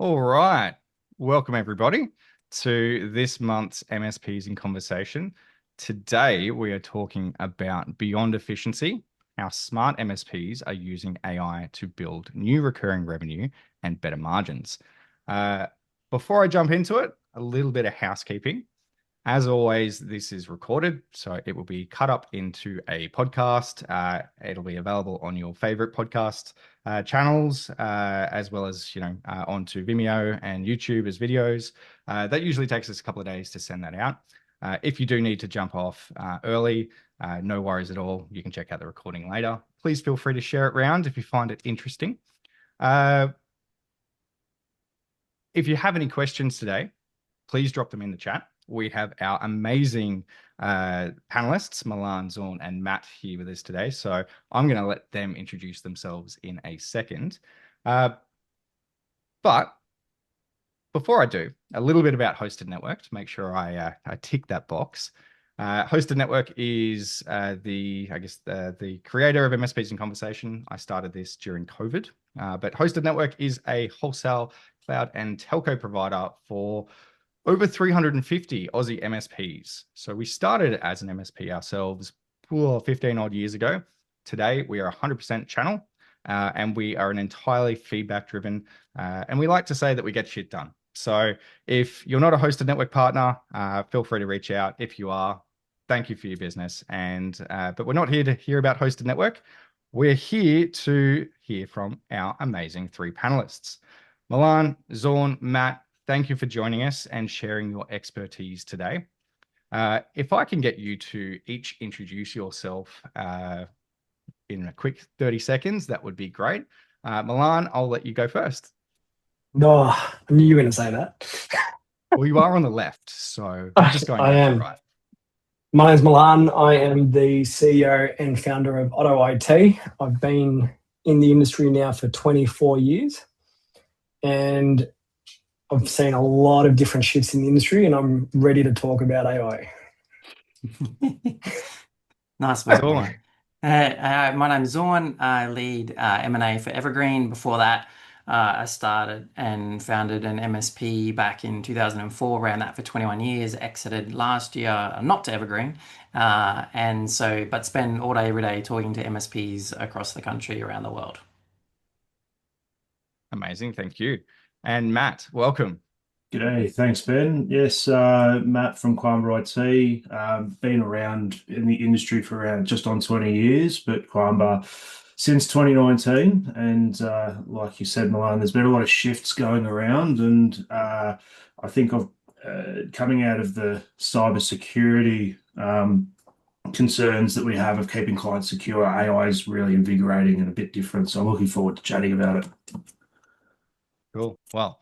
All right. Welcome, everybody, to this month's MSPs in Conversation. Today, we are talking about beyond efficiency, how smart MSPs are using AI to build new recurring revenue and better margins. Uh, Before I jump into it, a little bit of housekeeping. As always, this is recorded, so it will be cut up into a podcast. It'll be available on your favorite podcast channels, as well as onto Vimeo and YouTube as videos. That usually takes us a couple of days to send that out. If you do need to jump off early, no worries at all. You can check out the recording later. Please feel free to share it around if you find it interesting. If you have any questions today, please drop them in the chat. We have our amazing panelists, Milan, Zorn, and Matt here with us today. So I'm going to let them introduce themselves in a second. But before I do, a little bit about Hosted Network to make sure I tick that box. Hosted Network is the creator of MSPs in Conversation. I started this during COVID, but Hosted Network is a wholesale cloud and telco provider for over 350 Aussie MSPs. So we started as an MSP ourselves 15 odd years ago. Today, we are 100% channel, and we are an entirely feedback driven, and we like to say that we get shit done. So if you're not a Hosted Network partner, feel free to reach out. If you are, thank you for your business. But we're not here to hear about Hosted Network. We're here to hear from our amazing three panelists. Milan, Zorn, Matt, thank you for joining us and sharing your expertise today. If I can get you to each introduce yourself in a quick 30 seconds, that would be great. Milan, I'll let you go first. No, I knew you were going to say that. Well, you are on the left, so I'm just going I left to am. right. My name's Milan. I am the CEO and founder of Otto IT. I've been in the industry now for 24 years, and I've seen a lot of different shifts in the industry, and I'm ready to talk about AI. Nice work, Zorn. man. My name's Zorn. I lead M&A for Evergreen. Before that, I started and founded an MSP back in 2004, ran that for 21 years, exited last year, not to Evergreen. But spend all day, every day talking to MSPs across the country, around the world. Amazing, thank you. And Matt, welcome. G'day, thanks, Ben. Yes, Matt from Quamba IT. Been around in the industry for around just on 20 years, but Quamba since 2019. And like you said, Milan, there's been a lot of shifts going around, and I think of coming out of the cybersecurity concerns that we have of keeping clients secure. AI is really invigorating and a bit different, so I'm looking forward to chatting about it. Cool. Well,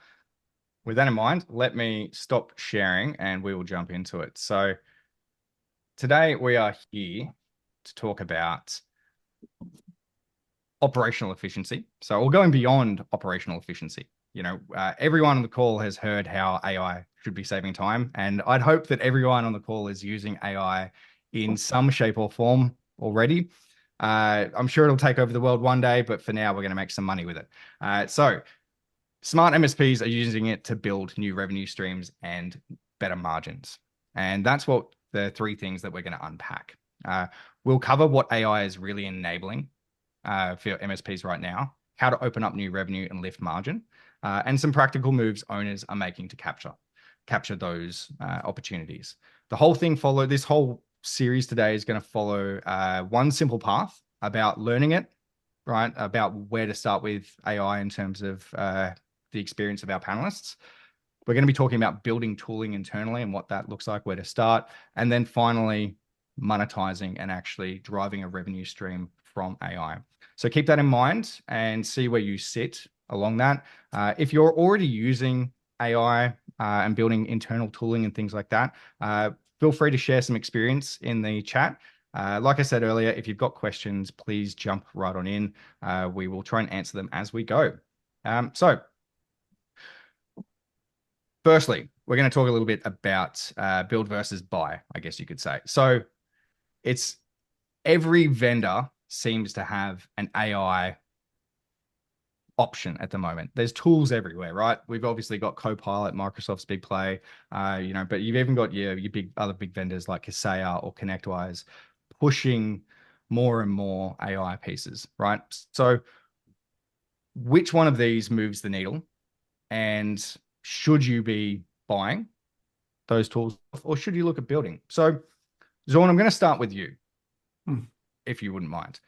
with that in mind, let me stop sharing and we will jump into it. So today we are here to talk about operational efficiency. So we're going beyond operational efficiency. Everyone on the call has heard how AI should be saving time. And I'd hope that everyone on the call is using AI in some shape or form already. I'm sure it'll take over the world one day, but for now, we're going to make some money with it. So smart MSPs are using it to build new revenue streams and better margins. And that's what the three things that we're going to unpack. We'll cover what AI is really enabling for MSPs right now, how to open up new revenue and lift margin, and some practical moves owners are making to capture those opportunities. This whole series today is going to follow one simple path about learning it, right? About where to start with AI in terms of the experience of our panelists. We're going to be talking about building tooling internally and what that looks like, where to start, and then finally monetizing and actually driving a revenue stream from AI. So keep that in mind and see where you sit along that. If you're already using AI and building internal tooling and things like that, feel free to share some experience in the chat. Like I said earlier, if you've got questions, please jump right on in. We will try and answer them as we go. So firstly, we're going to talk a little bit about build versus buy, I guess you could say. So it's every vendor seems to have an AI option at the moment. There's tools everywhere, right? We've obviously got Copilot, Microsoft's big play, but you've even got your other big vendors like Kaseya or ConnectWise pushing more and more AI pieces, right? So which one of these moves the needle, and should you be buying those tools or should you look at building? So Zorn, I'm going to start with you, if you wouldn't mind.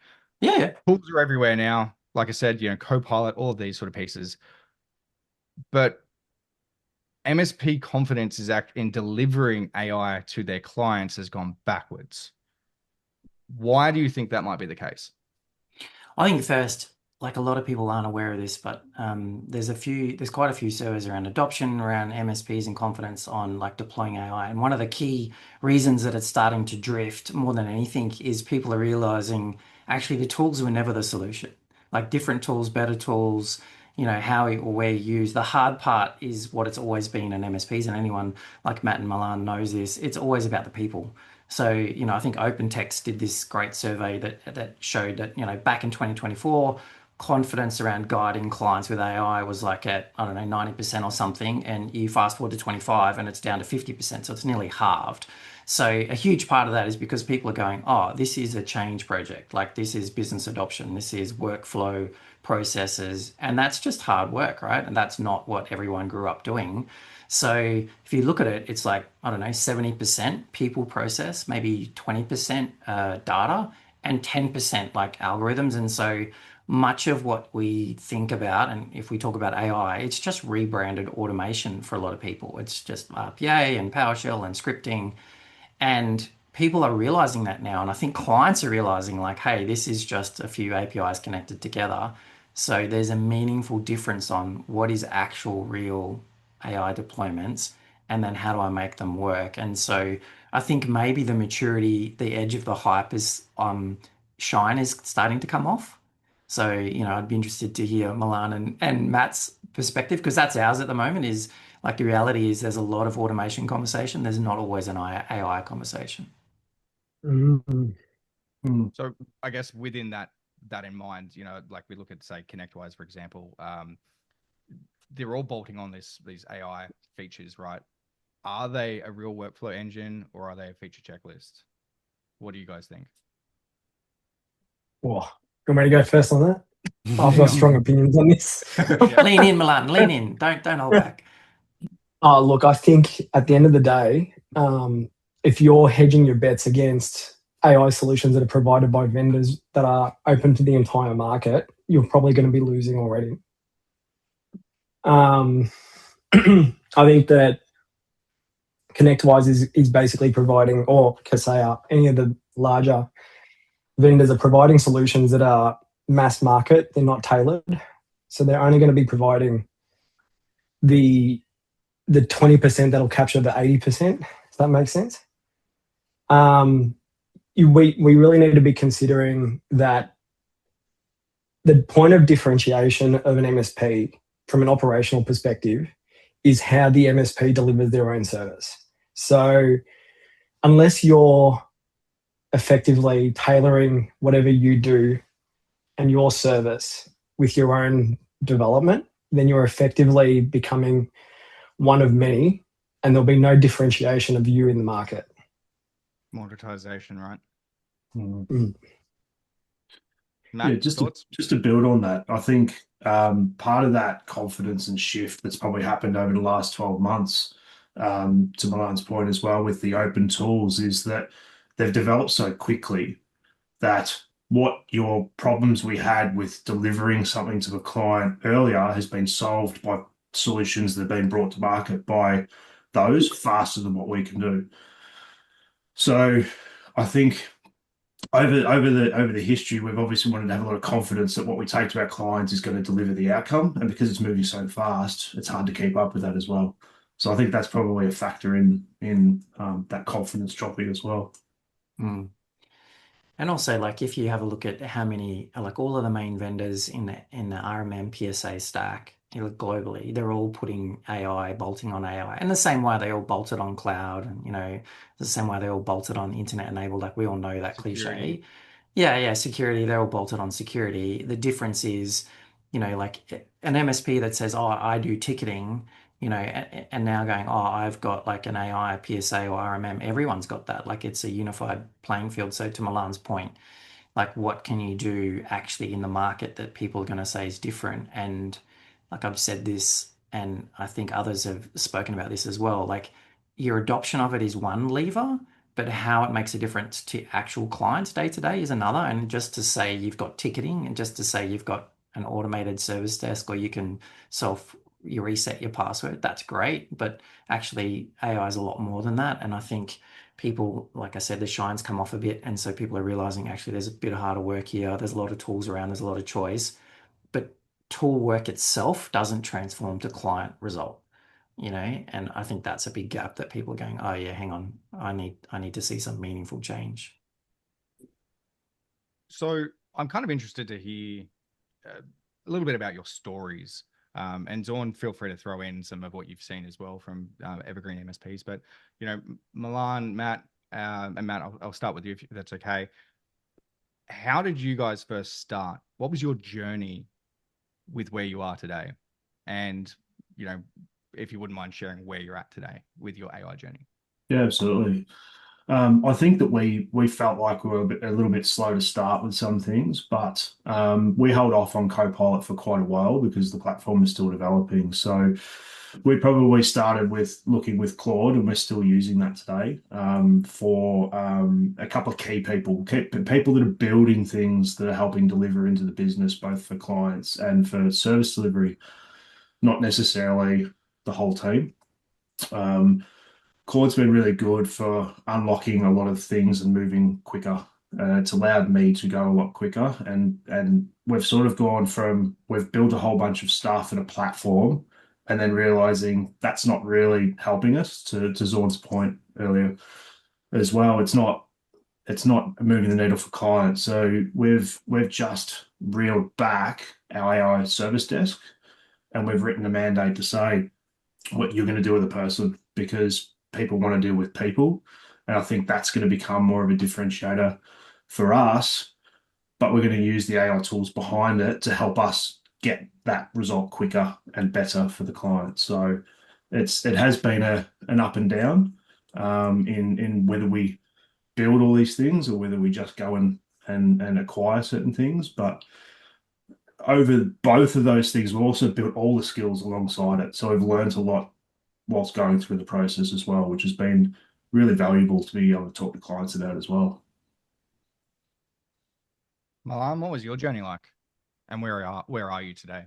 Yeah. Tools are everywhere now. Like I said, Copilot, all of these sort of pieces. But MSP confidence in delivering AI to their clients has gone backwards. Why do you think that might be the case? I think first, like a lot of people aren't aware of this, but there's quite a few surveys around adoption, around MSPs and confidence on like deploying AI. And one of the key reasons that it's starting to drift more than anything is people are realizing actually the tools were never the solution. Like different tools, better tools, how or where you use. The hard part is what it's always been in MSPs, and anyone like Matt and Milan knows this. It's always about the people. So, I think OpenText did this great survey that showed that, back in 2024, confidence around guiding clients with AI was like at, I don't know, 90% or something. And you fast forward to 25 and it's down to 50%. So it's nearly halved. So a huge part of that is because people are going, oh, this is a change project. Like this is business adoption. This is workflow processes. And that's just hard work, right? And that's not what everyone grew up doing. So if you look at it, it's like, I don't know, 70% people process, maybe 20% data, and 10% like algorithms. And so much of what we think about, and if we talk about AI, it's just rebranded automation for a lot of people. It's just RPA and PowerShell and scripting. And people are realizing that now. And I think clients are realizing, like, hey, this is just a few APIs connected together. So there's a meaningful difference on what is actual real AI deployments and then how do I make them work. And so I think maybe the maturity, the edge of the hype is shine is starting to come off. So, I'd be interested to hear Milan and Matt's perspective, because that's ours at the moment is like the reality is there's a lot of automation conversation. There's not always an AI conversation. So I guess within that in mind, like we look at, say, ConnectWise, for example, they're all bolting on these AI features, right? Are they a real workflow engine or are they a feature checklist? What do you guys think? Well, you want me to go first on that? I've got strong opinions on this. Lean in, Milan. Lean in. Don't hold back. Oh, look, I think at the end of the day, if you're hedging your bets against AI solutions that are provided by vendors that are open to the entire market, you're probably going to be losing already. I think that ConnectWise is basically providing, or Kaseya, any of the larger vendors are providing solutions that are mass market. They're not tailored. So they're only going to be providing the 20% that'll capture the 80%. Does that make sense? We really need to be considering that the point of differentiation of an MSP from an operational perspective is how the MSP delivers their own service. So unless you're effectively tailoring whatever you do and your service with your own development, then you're effectively becoming one of many, and there'll be no differentiation of you in the market. Monetization, right? Matt, yeah, just to build on that, I think part of that confidence and shift that's probably happened over the last 12 months, to Milan's point as well, with the open tools, is that they've developed so quickly that what your problems we had with delivering something to the client earlier has been solved by solutions that have been brought to market by those faster than what we can do. So I think over the history, we've obviously wanted to have a lot of confidence that what we take to our clients is going to deliver the outcome. And because it's moving so fast, it's hard to keep up with that as well. So I think that's probably a factor in that confidence dropping as well. And also, like if you have a look at how many, like all of the main vendors in the RMM PSA stack, you look globally, they're all putting AI, bolting on AI, and the same way they all bolted on cloud, and the same way they all bolted on internet enabled. Like we all know that security. cliche. Yeah, security. They're all bolted on security. The difference is like an MSP that says, "Oh, I do ticketing," and now going, "Oh, I've got like an AI, PSA, or RMM." Everyone's got that. Like it's a unified playing field. So to Milan's point, like what can you do actually in the market that people are going to say is different? And like I've said this, and I think others have spoken about this as well. Like your adoption of it is one lever, but how it makes a difference to actual clients day to day is another. And just to say you've got ticketing, and just to say you've got an automated service desk, or you can you reset your password, that's great. But actually, AI is a lot more than that. And I think people, like I said, the shine's come off a bit. And so people are realizing actually there's a bit of harder work here. There's a lot of tools around, there's a lot of choice, but tool work itself doesn't transform to client result, and I think that's a big gap that people are going, oh yeah, hang on, I need to see some meaningful change. So I'm kind of interested to hear a little bit about your stories. And Zorn, feel free to throw in some of what you've seen as well from Evergreen MSPs. But, Milan, Matt, and Matt, I'll start with you if that's okay. How did you guys first start? What was your journey with where you are today? And, if you wouldn't mind sharing where you're at today with your AI journey. Yeah, absolutely. I think that we felt like we were a little bit slow to start with some things, but we held off on Copilot for quite a while because the platform is still developing. So we probably started with looking with Claude, and we're still using that today for a couple of key people that are building things that are helping deliver into the business, both for clients and for service delivery, not necessarily the whole team. Claude's been really good for unlocking a lot of things and moving quicker. It's allowed me to go a lot quicker, and we've sort of gone from we've built a whole bunch of stuff and a platform, and then realizing that's not really helping us. To Zorn's point earlier, as well, it's not moving the needle for clients. So we've just reeled back our AI service desk, and we've written a mandate to say what you're going to do with a person, because people want to deal with people. And I think that's going to become more of a differentiator for us, but we're going to use the AI tools behind it to help us get that result quicker and better for the client. So it has been an up and down in whether we build all these things or whether we just go and acquire certain things. But over both of those things, we've also built all the skills alongside it. So we've learned a lot whilst going through the process as well, which has been really valuable to be able to talk to clients about as well. Milan, what was your journey like? And where are you today?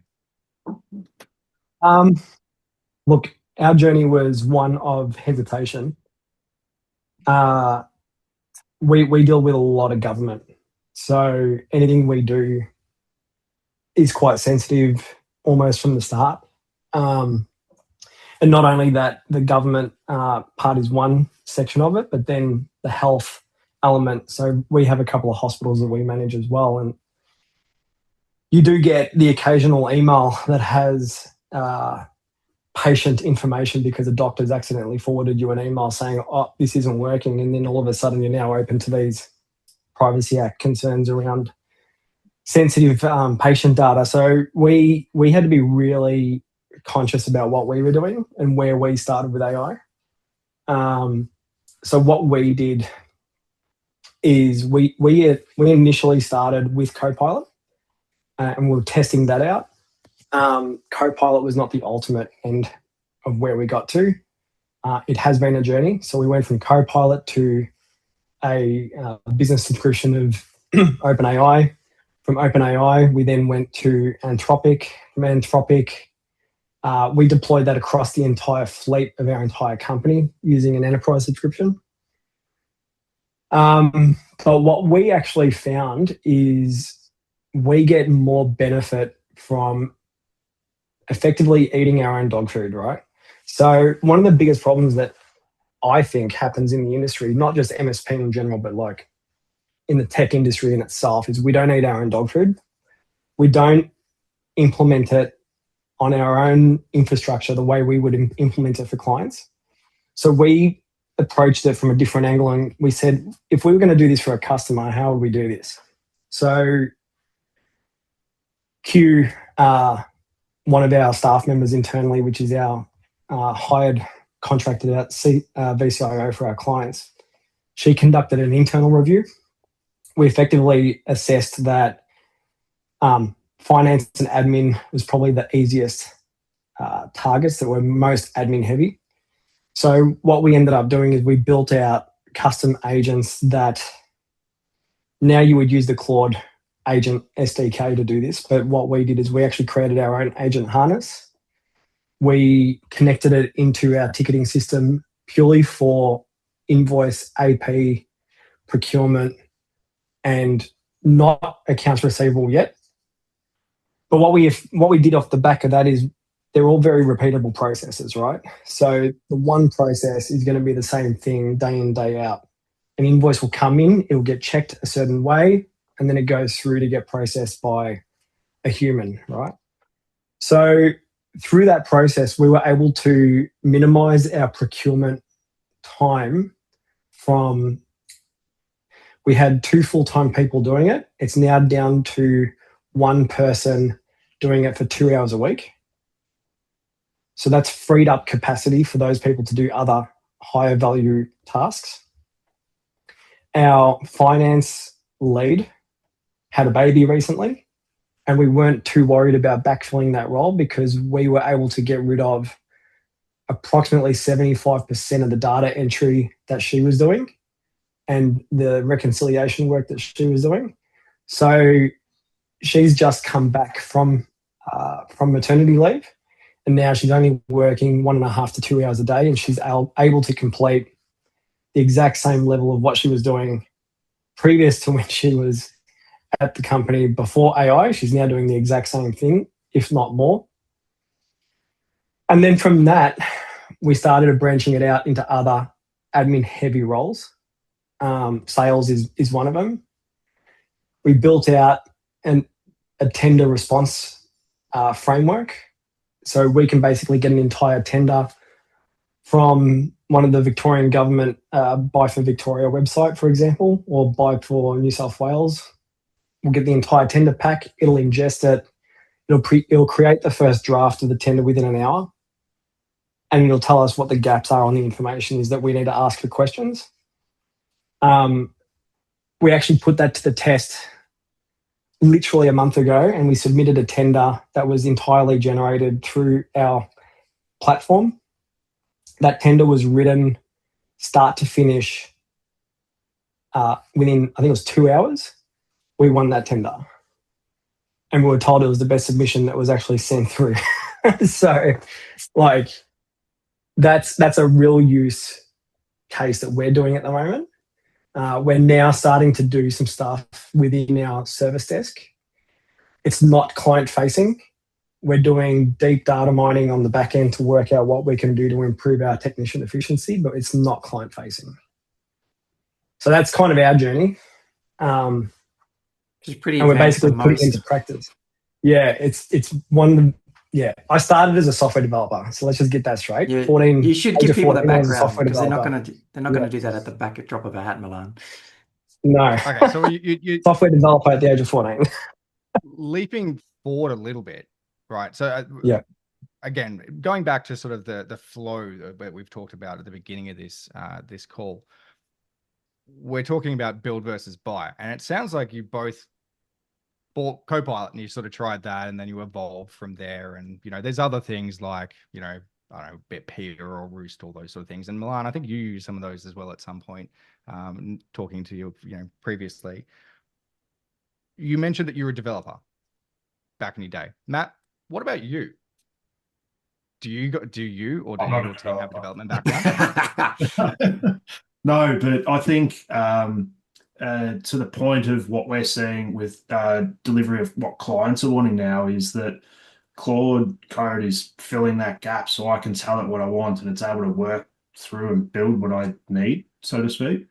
Look, our journey was one of hesitation. We deal with a lot of government, so anything we do is quite sensitive almost from the start. And not only that, the government part is one section of it, but then the health element. So we have a couple of hospitals that we manage as well, and you do get the occasional email that has patient information because a doctor's accidentally forwarded you an email saying, oh, this isn't working. And then all of a sudden you're now open to these Privacy Act concerns around sensitive patient data. So we had to be really conscious about what we were doing and where we started with AI. So what we did is we initially started with Copilot and we were testing that out. Copilot was not the ultimate end of where we got to. It has been a journey. So we went from Copilot to a business subscription of OpenAI. From OpenAI, we then went to Anthropic. From Anthropic, we deployed that across the entire fleet of our entire company using an enterprise subscription. But what we actually found is we get more benefit from effectively eating our own dog food, right? So one of the biggest problems that I think happens in the industry, not just MSP in general, but like in the tech industry in itself, is we don't eat our own dog food. We don't implement it on our own infrastructure the way we would implement it for clients. So we approached it from a different angle, and we said, if we were going to do this for a customer, how would we do this? So Q, one of our staff members internally, which is our hired contracted out VCIO for our clients, she conducted an internal review. We effectively assessed that finance and admin was probably the easiest targets that were most admin heavy. So what we ended up doing is we built out custom agents that now you would use the Claude agent SDK to do this. But what we did is we actually created our own agent harness. We connected it into our ticketing system purely for invoice, AP, procurement, and not accounts receivable yet. But what we did off the back of that is they're all very repeatable processes, right? So the one process is going to be the same thing day in, day out. An invoice will come in, it will get checked a certain way, and then it goes through to get processed by a human, right? So through that process, we were able to minimize our procurement time from, we had 2 full-time people doing it. It's now down to 1 person doing it for 2 hours a week. So that's freed up capacity for those people to do other higher value tasks. Our finance lead had a baby recently, and we weren't too worried about backfilling that role because we were able to get rid of approximately 75% of the data entry that she was doing and the reconciliation work that she was doing. So she's just come back from maternity leave, and now she's only working 1.5 to 2 hours a day, and she's able to complete the exact same level of what she was doing previous to when she was at the company before AI. She's now doing the exact same thing, if not more. And then from that, we started branching it out into other admin heavy roles. Sales is one of them. We built out a tender response framework. So we can basically get an entire tender from one of the Victorian government Buy for Victoria website, for example, or Buy for New South Wales. We'll get the entire tender pack. It'll ingest it. It'll create the first draft of the tender within an hour, and it'll tell us what the gaps are on the information is that we need to ask the questions. We actually put that to the test literally a month ago, and we submitted a tender that was entirely generated through our platform. That tender was written start to finish within, I think it was 2 hours. We won that tender. And we were told it was the best submission that was actually sent through. So, like, that's a real use case that we're doing at the moment. We're now starting to do some stuff within our service desk. It's not client facing. We're doing deep data mining on the back end to work out what we can do to improve our technician efficiency, but it's not client facing. So that's kind of our journey. Which is pretty and we're advanced basically for putting it most. into practice. Yeah, it's one of the, yeah. I started as a software developer, so let's just get that straight. You should give people the 14, I was a background software because they're not developer. going to do that at the back drop of a hat, Milan. No. Okay, so you Software developer at the age of 14. leaping forward a little bit, right? So Yeah. Again, going back to sort of the flow that we've talked about at the beginning of this call, we're talking about build versus buy, and it sounds like you both bought Copilot and you sort of tried that, and then you evolved from there. And there's other things like I don't know, Bitpeter or Roost, all those sort of things. And Milan, I think you used some of those as well at some point. Talking to you, previously, you mentioned that you were a developer back in your day. Matt, what about you? Do you or do you or your team have a development background? No, but I think to the point of what we're seeing with delivery of what clients are wanting now is that Claude Code is filling that gap, so I can tell it what I want and it's able to work through and build what I need, so to speak.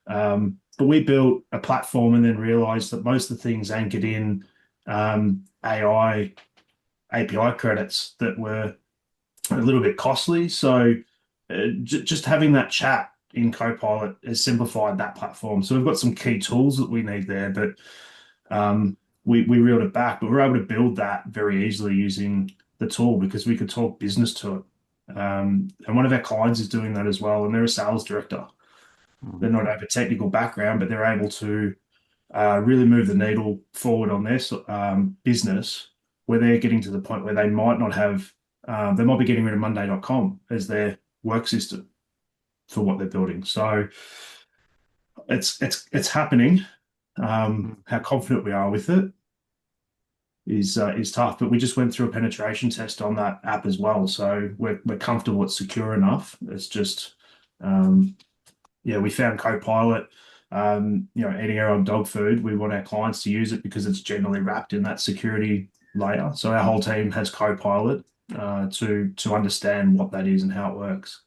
But we built a platform and then realized that most of the things anchored in AI API credits that were a little bit costly. So just having that chat in Copilot has simplified that platform. So we've got some key tools that we need there, but we reeled it back, but we were able to build that very easily using the tool because we could talk business to it. And one of our clients is doing that as well, and they're a sales director. They're not have a technical background, but they're able to really move the needle forward on their business, where they're getting to the point where they might not have, they might be getting rid of Monday.com as their work system for what they're building. So it's happening. How confident we are with it is tough, but we just went through a penetration test on that app as well, so we're comfortable it's secure enough. It's just we found Copilot. Eating our own dog food, we want our clients to use it because it's generally wrapped in that security layer. So our whole team has Copilot to understand what that is and how it works.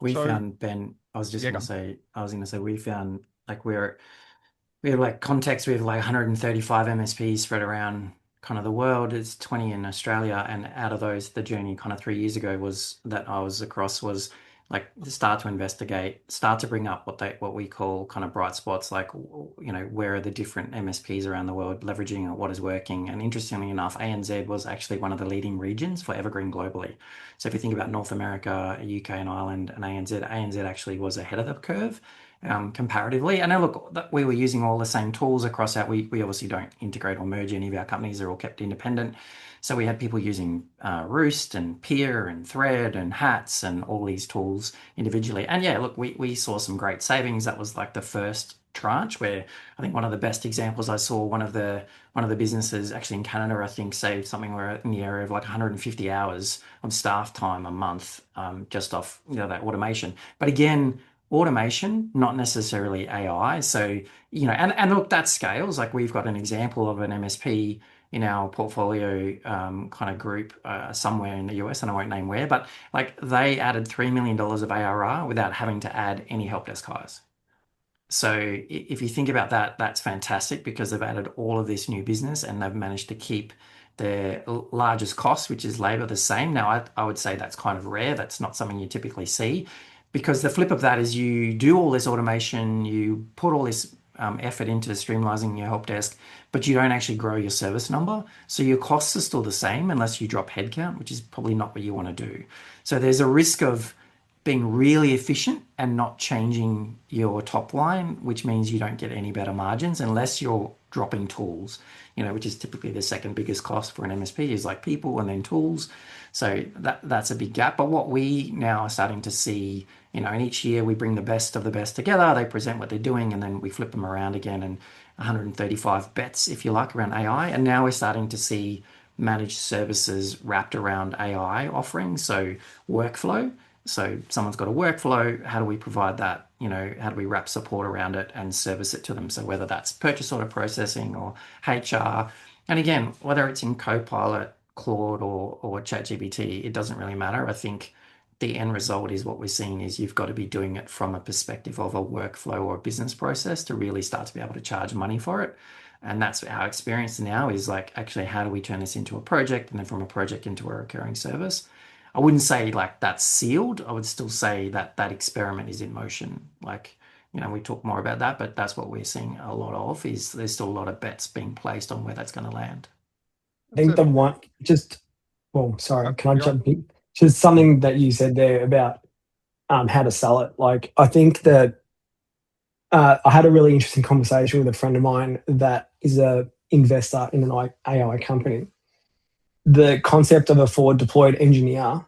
We found, Ben, I was going to say, we found like we have like contacts with like 135 MSPs spread around kind of the world. It's 20 in Australia, and out of those, the journey kind of 3 years ago was that I was across was like start to investigate, start to bring up what we call kind of bright spots, like where are the different MSPs around the world leveraging what is working. And interestingly enough, ANZ was actually one of the leading regions for Evergreen globally. So if you think about North America, UK and Ireland and ANZ actually was ahead of the curve. Comparatively. And now look, we were using all the same tools across our, we obviously don't integrate or merge any of our companies, they're all kept independent. So we had people using Roost and Peer and Thread and Hats and all these tools individually. And yeah, look, we saw some great savings. That was like the first tranche, where I think one of the best examples I saw, one of the businesses actually in Canada, I think, saved something where in the area of like 150 hours of staff time a month, just off that automation. But again, automation, not necessarily AI. So, and look, that scales. Like we've got an example of an MSP in our portfolio kind of group somewhere in the US, and I won't name where, but like they added $3 million of ARR without having to add any help desk hires. So if you think about that, that's fantastic because they've added all of this new business and they've managed to keep their largest cost, which is labor, the same. Now, I would say that's kind of rare. That's not something you typically see. Because the flip of that is you do all this automation, you put all this effort into streamlining your help desk, but you don't actually grow your service number. So your costs are still the same unless you drop headcount, which is probably not what you want to do. So there's a risk of being really efficient and not changing your top line, which means you don't get any better margins unless you're dropping tools, which is typically the second biggest cost for an MSP is like people and then tools. So that's a big gap. But what we now are starting to see, and each year we bring the best of the best together, they present what they're doing, and then we flip them around again, and 135 bets, if you like, around AI. And now we're starting to see managed services wrapped around AI offerings. So workflow. So someone's got a workflow, how do we provide that? How do we wrap support around it and service it to them? So whether that's purchase order processing or HR, and again, whether it's in Copilot, Claude or ChatGPT, it doesn't really matter. I think the end result is what we're seeing is you've got to be doing it from a perspective of a workflow or a business process to really start to be able to charge money for it. And that's our experience now is like, actually, how do we turn this into a project and then from a project into a recurring service? I wouldn't say like that's sealed. I would still say that experiment is in motion. Like, we talk more about that, but that's what we're seeing a lot of is there's still a lot of bets being placed on where that's going to land. I think can I jump in? Just something that you said there about how to sell it. Like, I think that I had a really interesting conversation with a friend of mine that is a investor in an AI company. The concept of a forward deployed engineer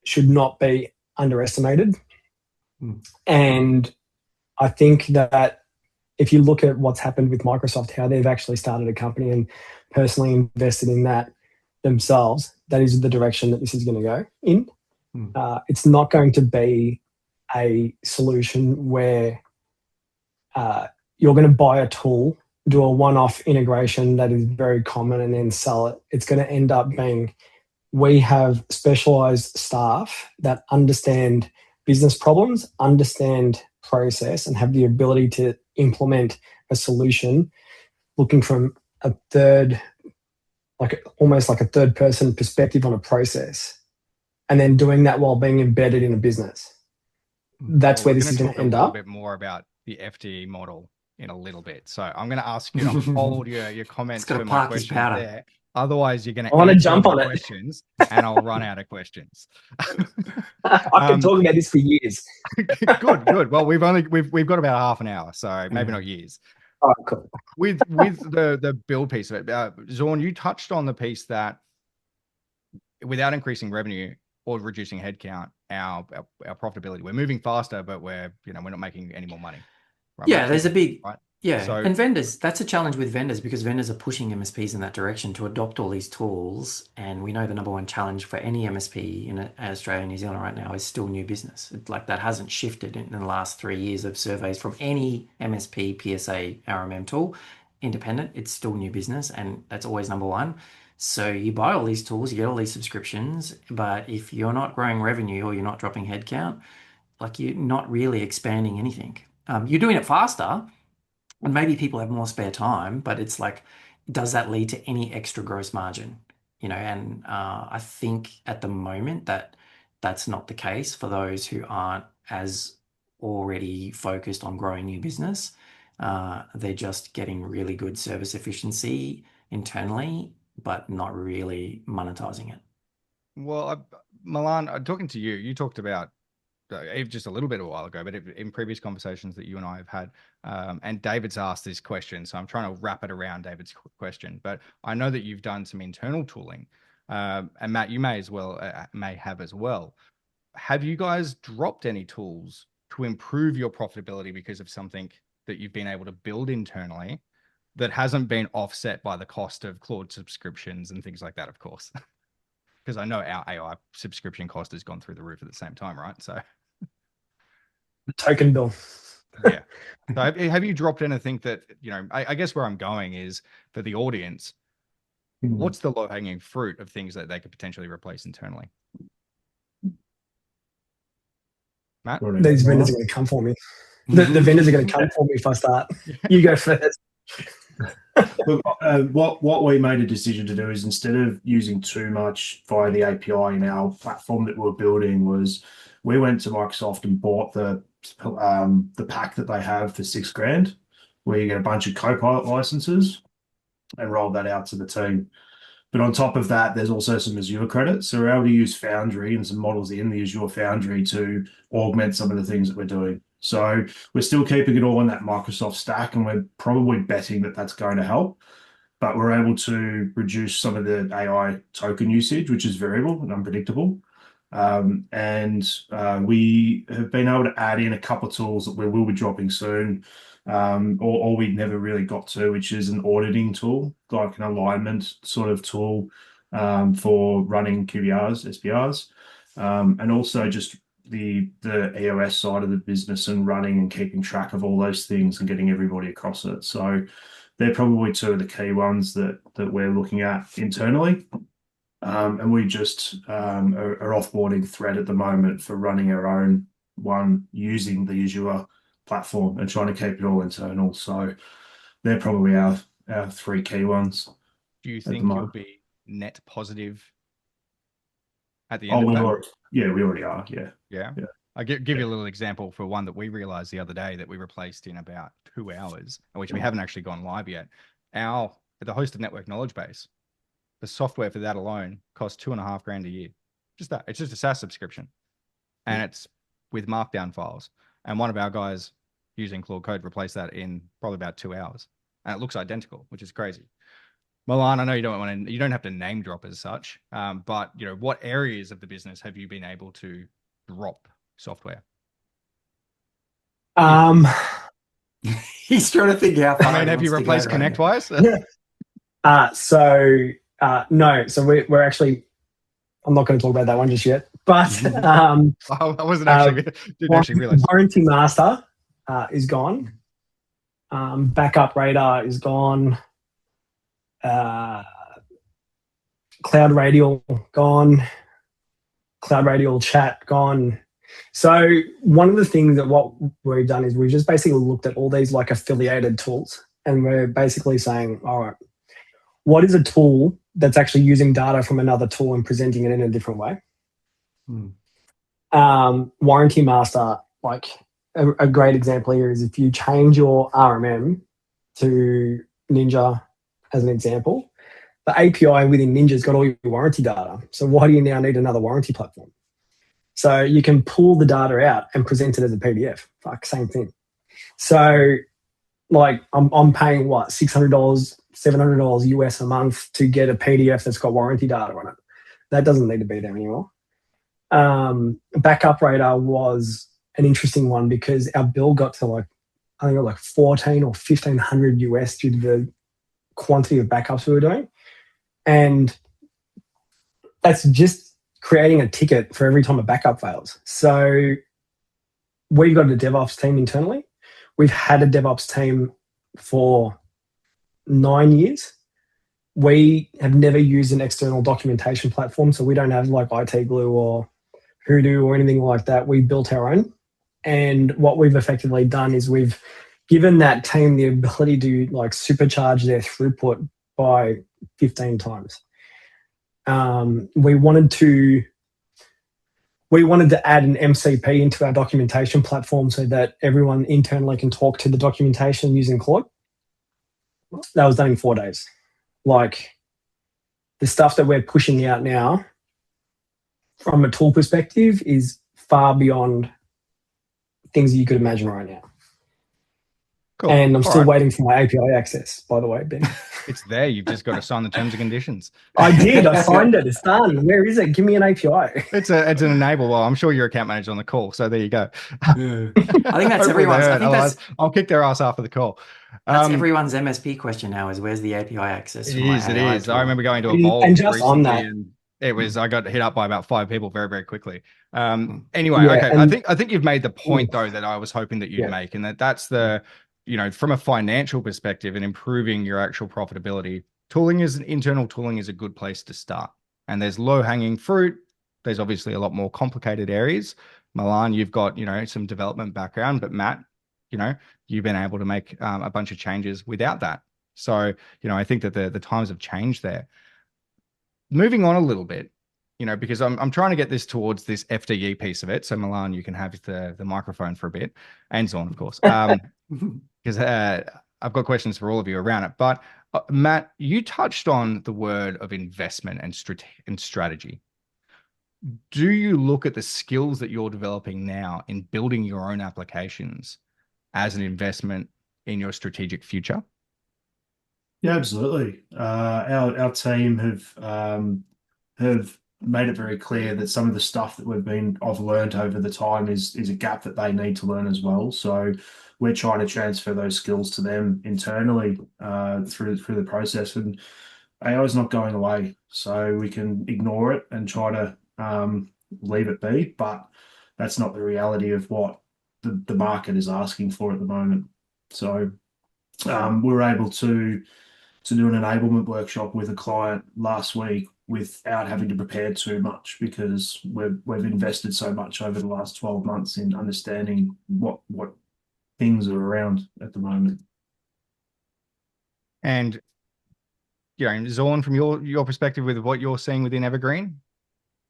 should not be underestimated. And I think that if you look at what's happened with Microsoft, how they've actually started a company and personally invested in that themselves, that is the direction that this is going to go in. It's not going to be a solution where you're going to buy a tool, do a one-off integration that is very common and then sell it. It's going to end up being, we have specialized staff that understand business problems, understand process, and have the ability to implement a solution looking from a third, almost like a third person perspective on a process, and then doing that while being embedded in a business. That's where this is going to end up. A little bit more about the FTE model in a little bit. So I'm going to ask you to hold your comments got to for my park his questions powder. there. Otherwise, you're going I to want to answer jump my on it. questions and I'll run out of questions. I can talk about this for years. Good. Well, we've got about half an hour, so maybe not years. Oh, cool. With the build piece of it, Zorn, you touched on the piece that without increasing revenue or reducing headcount, our profitability, we're moving faster, but we're not making any more money. Right? Yeah, there's a big right. Yeah, So, and vendors, that's a challenge with vendors because vendors are pushing MSPs in that direction to adopt all these tools. And we know the number one challenge for any MSP in Australia and New Zealand right now is still new business. Like that hasn't shifted in the last 3 years of surveys from any MSP, PSA, RMM tool, independent. It's still new business, and that's always number one. So you buy all these tools, you get all these subscriptions, but if you're not growing revenue or you're not dropping headcount, like you're not really expanding anything. You're doing it faster and maybe people have more spare time, but it's like, does that lead to any extra gross margin? And I think at the moment that's not the case for those who aren't as already focused on growing new business. They're just getting really good service efficiency internally, but not really monetizing it. well, Milan, talking to you, you talked about just a little bit a while ago, but in previous conversations that you and I have had, and David's asked this question, so I'm trying to wrap it around David's question. But I know that you've done some internal tooling, and Matt, you may have as well. Have you guys dropped any tools to improve your profitability because of something that you've been able to build internally that hasn't been offset by the cost of Claude subscriptions and things like that, of course? Because I know our AI subscription cost has gone through the roof at the same time, right? So The token bill. yeah. So have you dropped anything that, I guess where I'm going is for the audience, what's the low-hanging fruit of things that they could potentially replace internally? Matt? These vendors are going to come for me. The vendors are going to come for me if I start. You go first. Look, what we made a decision to do is instead of using too much via the API in our platform that we're building, was we went to Microsoft and bought the pack that they have for $6,000, where you get a bunch of Copilot licenses, and rolled that out to the team. But on top of that, there's also some Azure credits. So we're able to use Foundry and some models in the Azure Foundry to augment some of the things that we're doing. So we're still keeping it all in that Microsoft stack, and we're probably betting that that's going to help. But we're able to reduce some of the AI token usage, which is variable and unpredictable. We have been able to add in a couple of tools that we will be dropping soon, or we never really got to, which is an auditing tool, like an alignment sort of tool for running QBRs, SPRs, and also just the EOS side of the business and running and keeping track of all those things and getting everybody across it. So they're probably two of the key ones that we're looking at internally. And we just are offboarding Thread at the moment for running our own one using the Azure platform and trying to keep it all internal. So they're probably our three key ones. Do you think you'll be net positive at the end of that? We already are. Yeah. I'll give you a little example for one that we realized the other day that we replaced in about 2 hours, which we haven't actually gone live yet. The hosted network knowledge base, the software for that alone costs $2,500 a year. Just that. It's just a SaaS subscription, and it's with markdown files. And one of our guys using Claude Code replaced that in probably about 2 hours, and it looks identical, which is crazy. Milan, I know you don't have to name drop as such, but what areas of the business have you been able to drop software? He's trying to figure out. Have you replaced ConnectWise? No. So we're actually. I'm not going to talk about that one just yet. But I wasn't actually. Didn't actually realize. Warranty Master is gone. Backup Radar is gone. Cloud Radial gone. Cloud Radial Chat gone. So one of the things that what we've done is we've just basically looked at all these like affiliated tools, and we're basically saying, all right, what is a tool that's actually using data from another tool and presenting it in a different way? Warranty Master, like a great example here is if you change your RMM to Ninja as an example, the API within Ninja's got all your warranty data. So why do you now need another warranty platform? So you can pull the data out and present it as a PDF. Fuck, same thing. So like I'm paying what, $600, $700 US a month to get a PDF that's got warranty data on it. That doesn't need to be there anymore. Backup radar was an interesting one because our bill got to like, I think it was like 14 or 1500 US due to the quantity of backups we were doing. And that's just creating a ticket for every time a backup fails. So we've got a DevOps team internally. We've had a DevOps team for 9 years. We have never used an external documentation platform, so we don't have like IT Glue or Hoodoo or anything like that. We built our own. And what we've effectively done is we've given that team the ability to like supercharge their throughput by 15 times. We wanted to add an MCP into our documentation platform so that everyone internally can talk to the documentation using Claude. That was done in 4 days. Like the stuff that we're pushing out now from a tool perspective is far beyond things you could imagine right now. Cool. And I'm All still right. waiting for my API access, by the way, Ben. It's there. You've just got to sign the terms and conditions. I did. I signed it. It's done. Where is it? Give me an API. It's an enable. Well, I'm sure your account manager's on the call, so there you go. I think that's Hopefully everyone's. they I heard. think that's I'll kick their ass after the call. that's everyone's MSP question now is where's the API access It for my is. It AI is. tool? I remember going to Evolve And just on recently, that, and it was I got hit up by about 5 people very, very quickly. Anyway, yeah, okay. and I think you've made the point though that I was hoping that you'd yeah. make, and that's the, from a financial perspective and improving your actual profitability. Internal tooling is a good place to start. And there's low hanging fruit. There's obviously a lot more complicated areas. Milan, you've got, some development background, but Matt, you've been able to make a bunch of changes without that. So, I think that the times have changed there. Moving on a little bit, because I'm trying to get this towards this FDE piece of it. So Milan, you can have the microphone for a bit, and Zorn, of course, because I've got questions for all of you around it. But Matt, you touched on the word of investment and strategy. Do you look at the skills that you're developing now in building your own applications as an investment in your strategic future? Yeah, absolutely. Our team have made it very clear that some of the stuff that I've learned over the time is a gap that they need to learn as well. So we're trying to transfer those skills to them internally through the process. And AI is not going away, so we can ignore it and try to leave it be. But that's not the reality of what the market is asking for at the moment. So we were able to do an enablement workshop with a client last week without having to prepare too much because we've invested so much over the last 12 months in understanding what things are around at the moment. And Zorn, from your perspective with what you're seeing within Evergreen,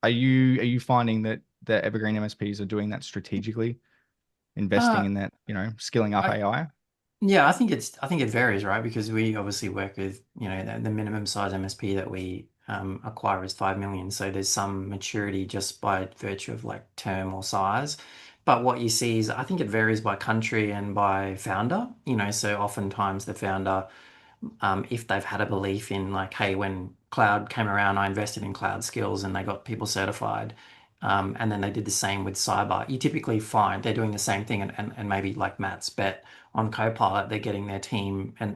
are you finding that the Evergreen MSPs are doing that strategically, investing in that, skilling up AI? Yeah, I think it varies, right? Because we obviously work with, the minimum size MSP that we acquire is 5 million. So there's some maturity just by virtue of like term or size. But what you see is I think it varies by country and by founder, so oftentimes the founder, if they've had a belief in like, hey, when cloud came around, I invested in cloud skills and they got people certified. And then they did the same with cyber. You typically find they're doing the same thing and maybe like Matt's bet on Copilot, they're getting their team and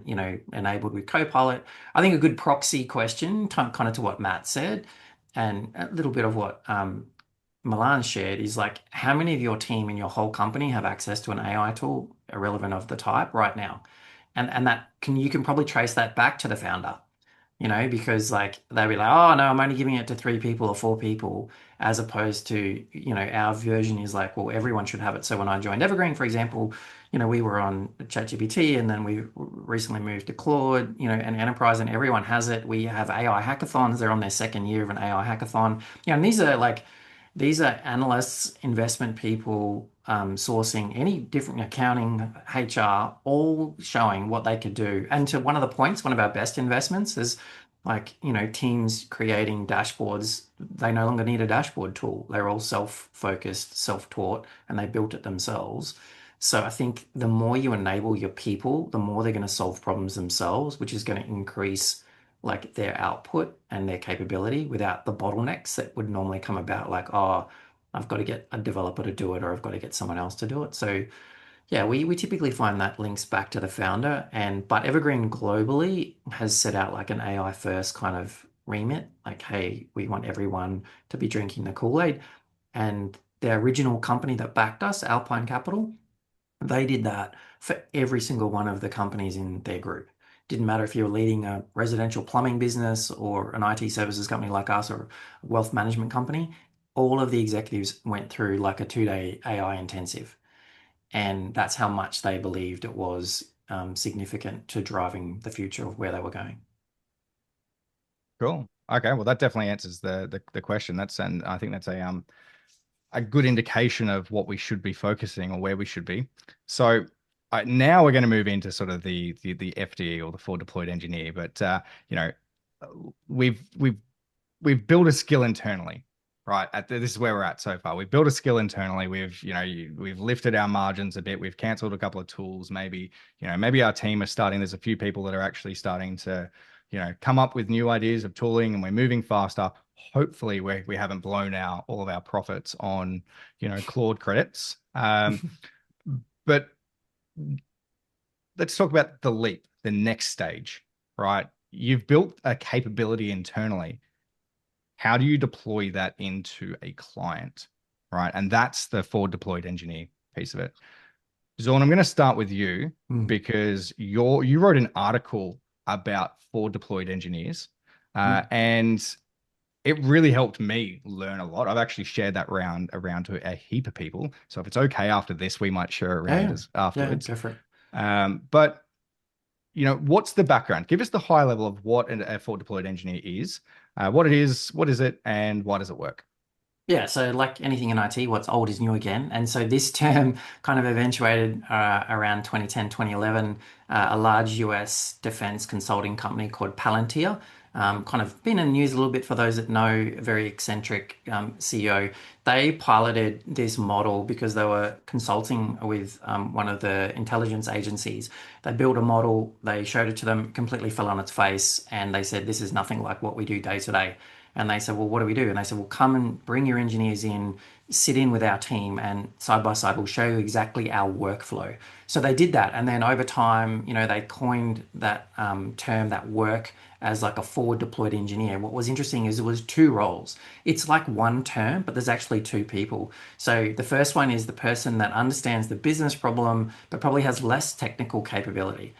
enabled with Copilot. I think a good proxy question, kind of to what Matt said, and a little bit of what Milan shared is like, how many of your team in your whole company have access to an AI tool, irrelevant of the type, right now? And you can probably trace that back to the founder, because like they'll be like, oh no, I'm only giving it to 3 people or 4 people, as opposed to, our version is like, well, everyone should have it. So when I joined Evergreen, for example, we were on ChatGPT and then we recently moved to Claude, and Enterprise, and everyone has it. We have AI hackathons. They're on their 2nd year of an AI hackathon. And these are like, These are analysts, investment people, sourcing, any different accounting, HR, all showing what they could do. And to one of the points, one of our best investments is like, teams creating dashboards. They no longer need a dashboard tool. They're all self-focused, self-taught, and they built it themselves. So I think the more you enable your people, the more they're going to solve problems themselves, which is going to increase like their output and their capability without the bottlenecks that would normally come about, like, oh, I've got to get a developer to do it, or I've got to get someone else to do it. So yeah, we typically find that links back to the founder, but Evergreen globally has set out like an AI first kind of remit, like, hey, we want everyone to be drinking the Kool-Aid. And the original company that backed us, Alpine Capital, they did that for every single one of the companies in their group. Didn't matter if you're leading a residential plumbing business or an IT services company like us or a wealth management company. All of the executives went through like a 2-day AI intensive. And that's how much they believed it was significant to driving the future of where they were going. Cool. Okay, well that definitely answers the question. And I think that's a good indication of what we should be focusing or where we should be. So now we're going to move into sort of the FDE or the forward deployed engineer. But you know, we've built a skill internally, right? This is where we're at so far. We've built a skill internally. We've lifted our margins a bit. We've cancelled a couple of tools. Maybe our team is starting. There's a few people that are actually starting to come up with new ideas of tooling, and we're moving faster. Hopefully we haven't blown out all of our profits on Claude credits. But let's talk about the leap, the next stage, right? You've built a capability internally. How do you deploy that into a client, right? And that's the forward deployed engineer piece of it. Zorn, I'm going to start with you because you wrote an article about forward deployed engineers, and it really helped me learn a lot. I've actually shared that around to a heap of people. So if it's okay after this, we might share it around afterwards. Yeah, go for it. But what's the background? Give us the high level of what a forward deployed engineer is, what it is, what is it, and why does it work? Yeah, so like anything in IT, what's old is new again. And so this term kind of eventuated around 2010, 2011. A large US defense consulting company called Palantir, kind of been in the news a little bit for those that know, a very eccentric CEO. They piloted this model because they were consulting with one of the intelligence agencies. They built a model, they showed it to them, completely fell on its face, and they said, this is nothing like what we do day to day. And they said, well, what do we do? And they said, well, come and bring your engineers in, sit in with our team, and side by side, we'll show you exactly our workflow. So they did that. And then over time, they coined that term, that work, as like a forward deployed engineer. What was interesting is it was two roles. It's like one term, but there's actually two people. So the first one is the person that understands the business problem, but probably has less technical capability.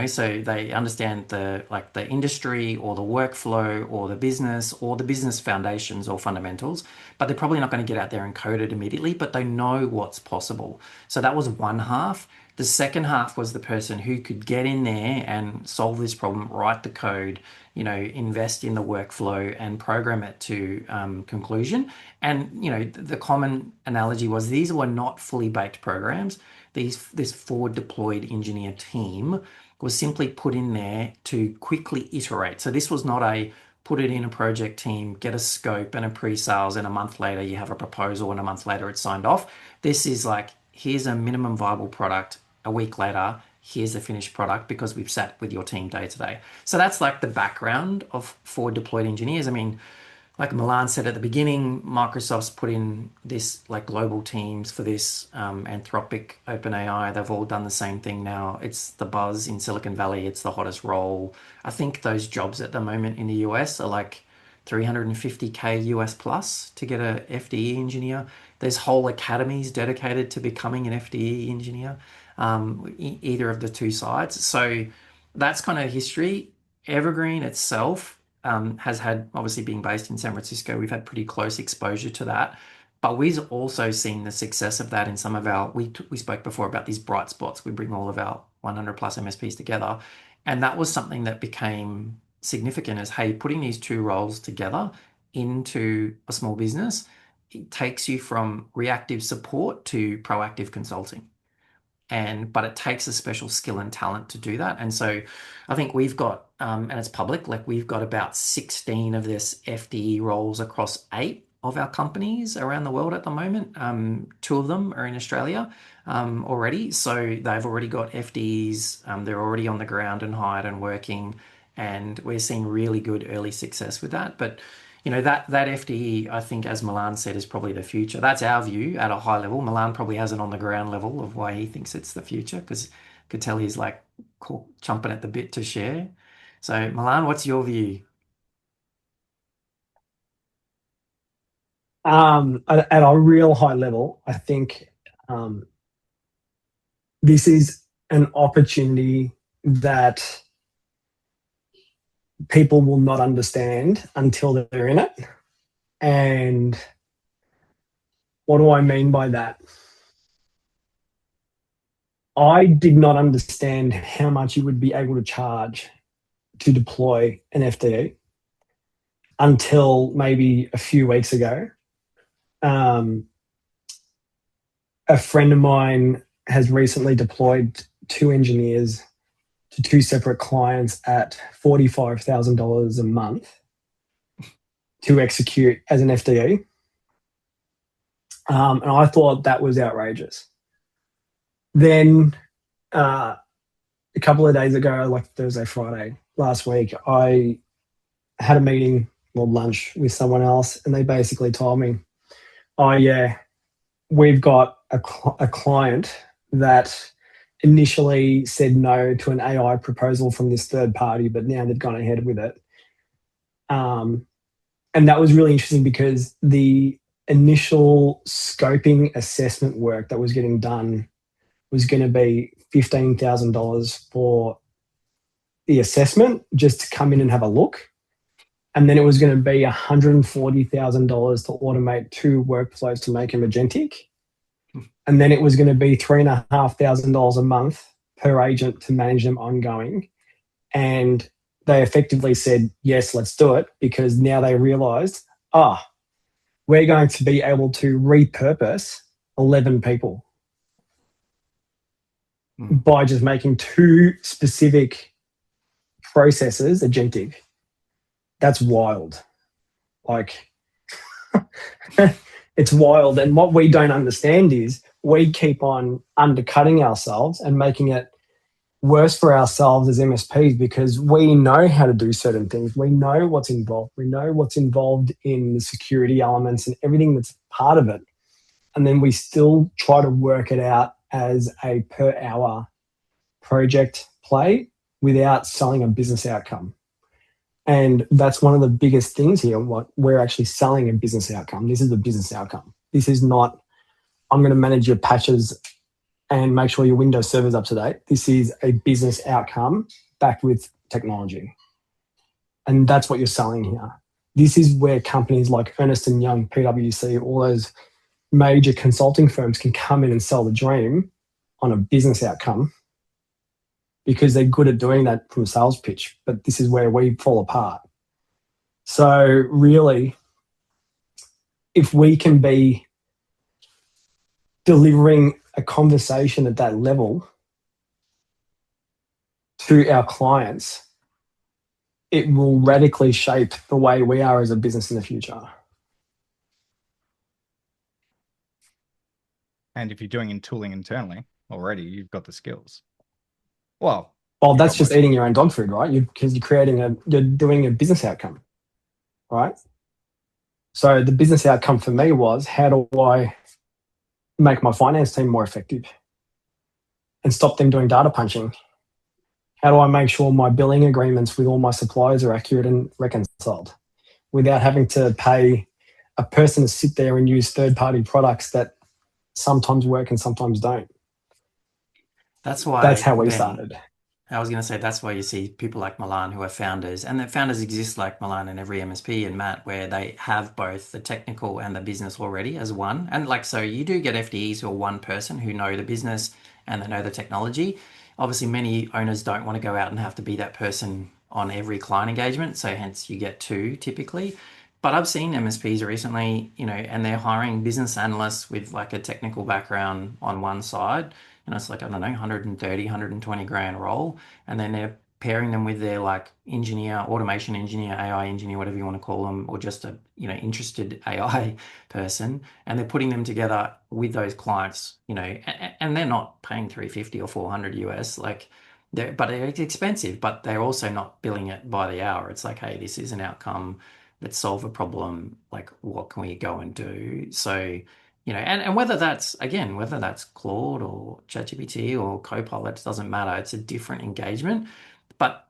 So they understand the industry or the workflow or the business foundations or fundamentals, but they're probably not going to get out there and code it immediately, but they know what's possible. So that was one half. The second half was the person who could get in there and solve this problem, write the code, invest in the workflow and program it to conclusion. And, the common analogy was these were not fully baked programs. This forward deployed engineer team was simply put in there to quickly iterate. So this was not a put it in a project team, get a scope and a pre-sales, and a month later you have a proposal, and a month later it's signed off. This is like, here's a minimum viable product. A week later, here's the finished product because we've sat with your team day to day. So that's like the background of forward deployed engineers. I mean, like Milan said at the beginning, Microsoft's put in this like global teams for this, Anthropic, OpenAI, they've all done the same thing now. It's the buzz in Silicon Valley. It's the hottest role. I think those jobs at the moment in the US are like 350K US plus to get a FDE engineer. There's whole academies dedicated to becoming an FDE engineer, either of the two sides. So that's kind of history. Evergreen itself has had, obviously being based in San Francisco, we've had pretty close exposure to that. But we've also seen the success of that in some of our, we spoke before about these bright spots. We bring all of our 100 plus MSPs together. And that was something that became significant as, hey, putting these two roles together into a small business it takes you from reactive support to proactive consulting. But it takes a special skill and talent to do that. And so I think we've got, and it's public, like we've got about 16 of this FDE roles across 8 of our companies around the world at the moment. 2 of them are in Australia already. So they've already got FDEs, they're already on the ground and hired and working. And we're seeing really good early success with that. But that FDE, I think, as Milan said, is probably the future. That's our view at a high level. Milan probably has it on the ground level of why he thinks it's the future, because I could tell he's like chomping at the bit to share. So, Milan, what's your view? At a real high level, I think this is an opportunity that people will not understand until they're in it. And what do I mean by that? I did not understand how much you would be able to charge to deploy an FDE until maybe a few weeks ago. A friend of mine has recently deployed 2 engineers to 2 separate clients at $45,000 a month to execute as an FDE. And I thought that was outrageous. Then a couple of days ago, like Thursday, Friday last week, I had a meeting or lunch with someone else, and they basically told me, oh yeah, we've got a client that initially said no to an AI proposal from this third party, but now they've gone ahead with it. And that was really interesting because the initial scoping assessment work that was getting done was going to be $15,000 for the assessment, just to come in and have a look. And then it was going to be $140,000 to automate 2 workflows to make them agentic. And then it was going to be $3,500 a month per agent to manage them ongoing. And they effectively said, yes, let's do it, because now they realized, we're going to be able to repurpose 11 people by just making 2 specific processes agentic. That's wild. Like, it's wild. And what we don't understand is we keep on undercutting ourselves and making it worse for ourselves as MSPs, because we know how to do certain things. We know what's involved. We know what's involved in the security elements and everything that's part of it. And then we still try to work it out as a per hour project play without selling a business outcome. And that's one of the biggest things here. What we're actually selling a business outcome. This is a business outcome. This is not, I'm going to manage your patches and make sure your Windows server's up to date. This is a business outcome backed with technology. And that's what you're selling here. This is where companies like Ernst & Young, PwC, all those major consulting firms can come in and sell the dream on a business outcome, because they're good at doing that from a sales pitch. But this is where we fall apart. So really, if we can be delivering a conversation at that level to our clients, it will radically shape the way we are as a business in the future. And if you're doing tooling internally already, you've got the skills. Well, that's just eating your own dog food, right? Because you're doing a business outcome, right? So the business outcome for me was, how do I make my finance team more effective and stop them doing data punching? How do I make sure my billing agreements with all my suppliers are accurate and reconciled without having to pay a person to sit there and use third-party products that sometimes work and sometimes don't? That's how we started. I was going to say, that's why you see people like Milan who are founders, and the founders exist like Milan in every MSP and Matt, where they have both the technical and the business already as one. And so you do get FDEs who are one person who know the business and they know the technology. Obviously, many owners don't want to go out and have to be that person on every client engagement. So hence you get 2 typically. But I've seen MSPs recently, and they're hiring business analysts with like a technical background on one side. It's like, I don't know, 130, 120 grand role. And then they're pairing them with their like engineer, automation engineer, AI engineer, whatever you want to call them, or just a, interested AI person. And they're putting them together with those clients, and they're not paying 350 or 400 US. Like, but it's expensive, but they're also not billing it by the hour. It's like, hey, this is an outcome. Let's solve a problem. Like, what can we go and do? So, and whether that's, again, whether that's Claude or ChatGPT or Copilot, it doesn't matter. It's a different engagement. But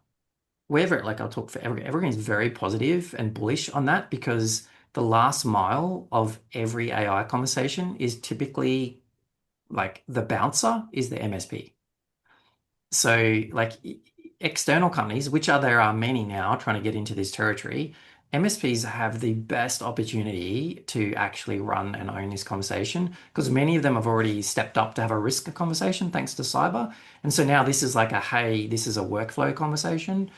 wherever, like, I'll talk for everyone's very positive and bullish on that, because the last mile of every AI conversation is typically like the bouncer is the MSP. So, like, external companies, which there are many now trying to get into this territory, MSPs have the best opportunity to actually run and own this conversation, because many of them have already stepped up to have a risk conversation thanks to cyber. And so now this is like hey, this is a workflow conversation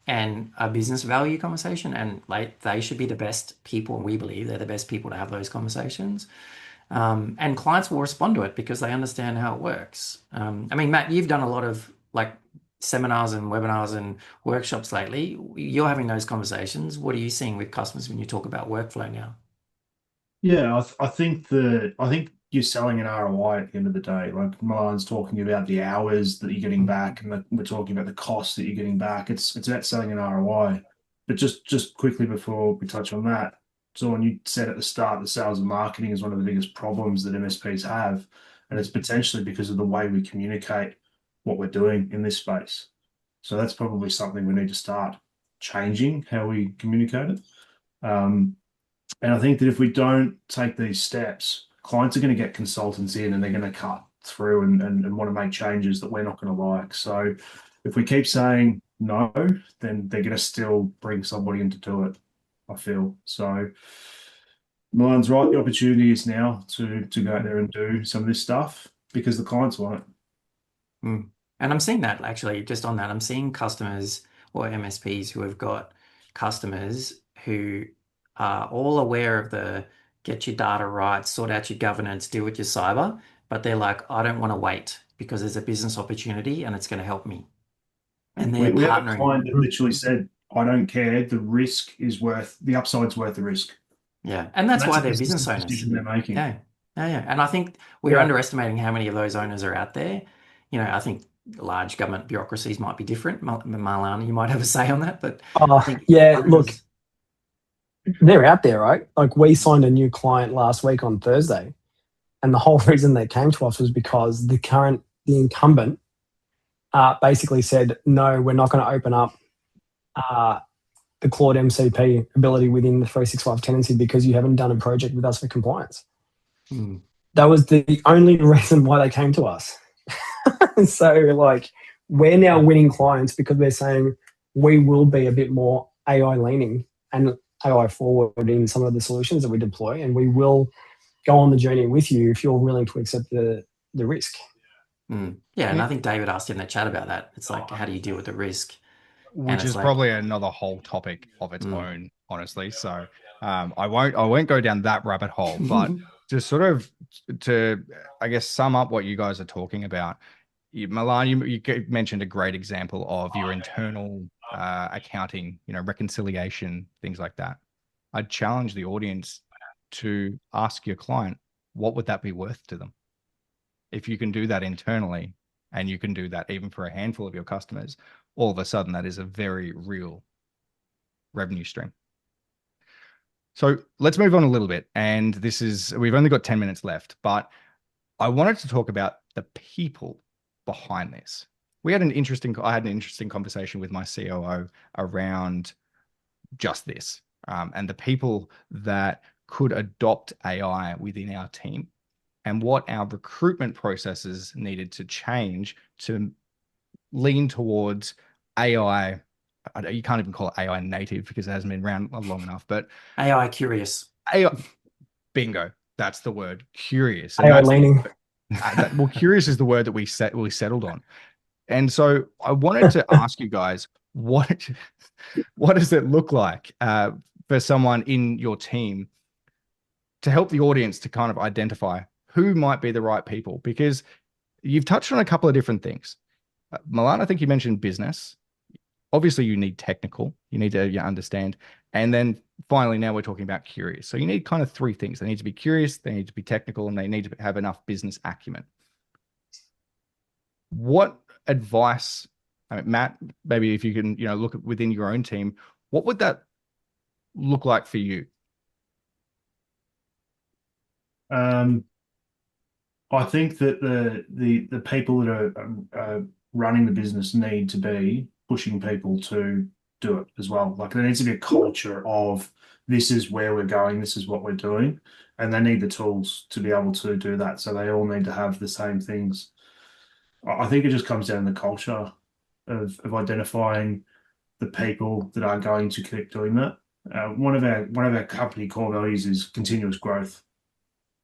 and a business value conversation. And like, they should be the best people. We believe they're the best people to have those conversations. And clients will respond to it because they understand how it works. I mean, Matt, you've done a lot of like seminars and webinars and workshops lately. You're having those conversations. What are you seeing with customers when you talk about workflow now? Yeah, I think you're selling an ROI at the end of the day. Like Milan's talking about the hours that you're getting back, and we're talking about the cost that you're getting back. It's about selling an ROI. But just quickly before we touch on that, Zorn, you said at the start that sales and marketing is one of the biggest problems that MSPs have, and it's potentially because of the way we communicate what we're doing in this space. So that's probably something we need to start changing how we communicate it. And I think that if we don't take these steps, clients are going to get consultants in and they're going to cut through and want to make changes that we're not going to like. So if we keep saying no, then they're going to still bring somebody in to do it, I feel. So Milan's right. The opportunity is now to go out there and do some of this stuff because the clients want it. Mm. And I'm seeing that actually, just on that, I'm seeing customers or MSPs who have got customers who are all aware of the get your data right, sort out your governance, deal with your cyber, but they're like, I don't want to wait because there's a business opportunity and it's going to help me. And they're We have a partnering. client that literally said, I don't care. The upside's worth the risk. Yeah. And that's why a they're business owners. decision they're making. Yeah. And I think we're Yeah. underestimating how many of those owners are out there. I think large government bureaucracies might be different. Marlana, you might have a say on that, but I think yeah, look, they're out there, right? Like, we signed a new client last week on Thursday, and the whole reason they came to us was because the incumbent basically said, no, we're not going to open up the Claude MCP ability within the 365 tenancy because you haven't done a project with us for compliance. That was the only reason why they came to us. So, like, we're now winning clients because they're saying we will be a bit more AI leaning and AI forward in some of the solutions that we deploy, and we will go on the journey with you if you're willing to accept the risk. Yeah, and I think David asked in the chat about that. It's like, how do you deal with the risk? Which is probably another whole topic of its own, honestly. So I won't go down that rabbit hole, but just sort of to, I guess, sum up what you guys are talking about. Milan, you mentioned a great example of your internal accounting, reconciliation, things like that. I'd challenge the audience to ask your client, what would that be worth to them? If you can do that internally, and you can do that even for a handful of your customers, all of a sudden that is a very real revenue stream. So let's move on a little bit. And we've only got 10 minutes left, but I wanted to talk about the people behind this. I had an interesting conversation with my COO around just this, and the people that could adopt AI within our team, and what our recruitment processes needed to change to lean towards AI. You can't even call it AI native because it hasn't been around long enough, but AI curious. AI, bingo, that's the word, curious. And AI leaning. Well, curious is the word that we settled on. And so I wanted to ask you guys, what does it look like for someone in your team to help the audience to kind of identify who might be the right people? Because you've touched on a couple of different things. Milan, I think you mentioned business. Obviously, you need technical. You need to understand. And then finally, now we're talking about curious. So you need kind of three things. They need to be curious, they need to be technical, and they need to have enough business acumen. What advice, I mean, Matt, maybe if you can, look at within your own team, what would that look like for you? I think that the people that are running the business need to be pushing people to do it as well. Like there needs to be a culture of this is where we're going, this is what we're doing, and they need the tools to be able to do that. So they all need to have the same things. I think it just comes down to the culture of identifying the people that are going to keep doing that. One of our company core values is continuous growth.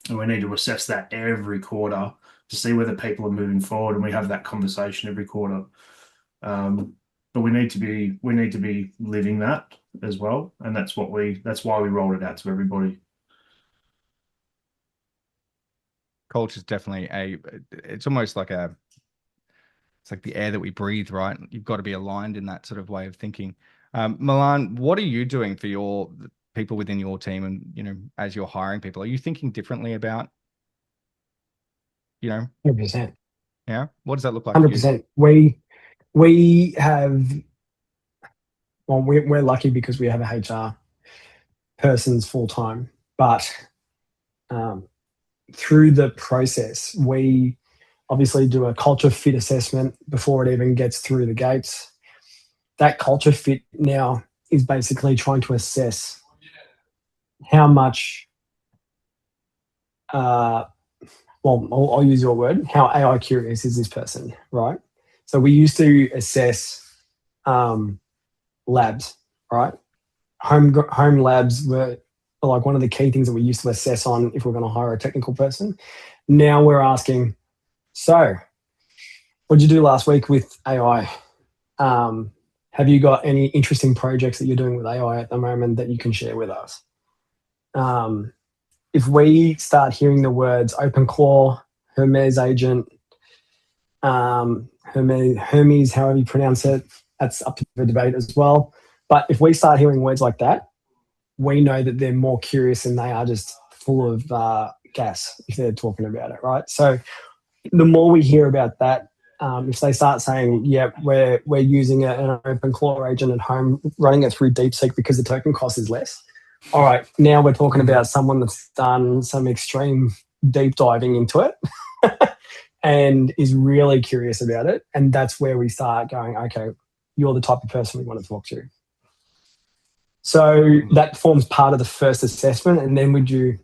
And we need to assess that every quarter to see whether people are moving forward, and we have that conversation every quarter. But we need to be living that as well, and that's why we rolled it out to everybody. Culture is definitely it's almost like it's like the air that we breathe, right? You've got to be aligned in that sort of way of thinking. Milan, what are you doing for your people within your team, and as you're hiring people, are you thinking differently about 100%. Yeah, what does that look like? 100%. We have, well, we're lucky because we have a HR person's full time, but through the process, we obviously do a culture fit assessment before it even gets through the gates. That culture fit now is basically trying to assess how much, I'll use your word, how AI curious is this person, right? So we used to assess labs, right? Home labs were like one of the key things that we used to assess on if we're going to hire a technical person. Now we're asking, so what did you do last week with AI? Have you got any interesting projects that you're doing with AI at the moment that you can share with us? If we start hearing the words OpenClaw, Hermes agent, Hermes, however you pronounce it, that's up to the debate as well. But if we start hearing words like that, we know that they're more curious and they are just full of gas if they're talking about it, right? So the more we hear about that, if they start saying, yeah, we're using an OpenClaw agent at home, running it through DeepSeek because the token cost is less. All right, now we're talking about someone that's done some extreme deep diving into it and is really curious about it. And that's where we start going, okay, you're the type of person we want to talk to. So that forms part of the first assessment, and then we do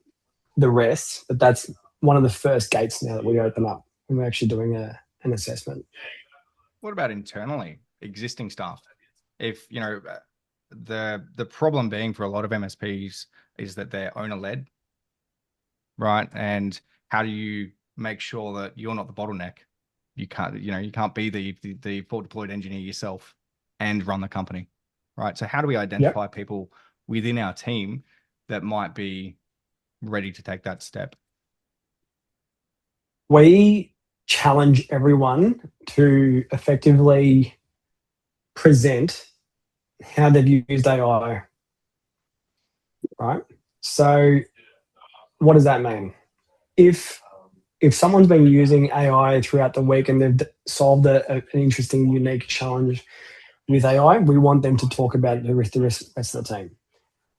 the rest. But that's one of the first gates now that we open up when we're actually doing an assessment. What about internally, existing staff? If, the problem being for a lot of MSPs is that they're owner-led, right? And how do you make sure that you're not the bottleneck? You can't be the full deployed engineer yourself and run the company, right? So how do we identify people within our team that might be ready to take that step? We challenge everyone to effectively present how they've used AI, right? So what does that mean? If someone's been using AI throughout the week and they've solved an interesting, unique challenge with AI, we want them to talk about it to the rest of the team.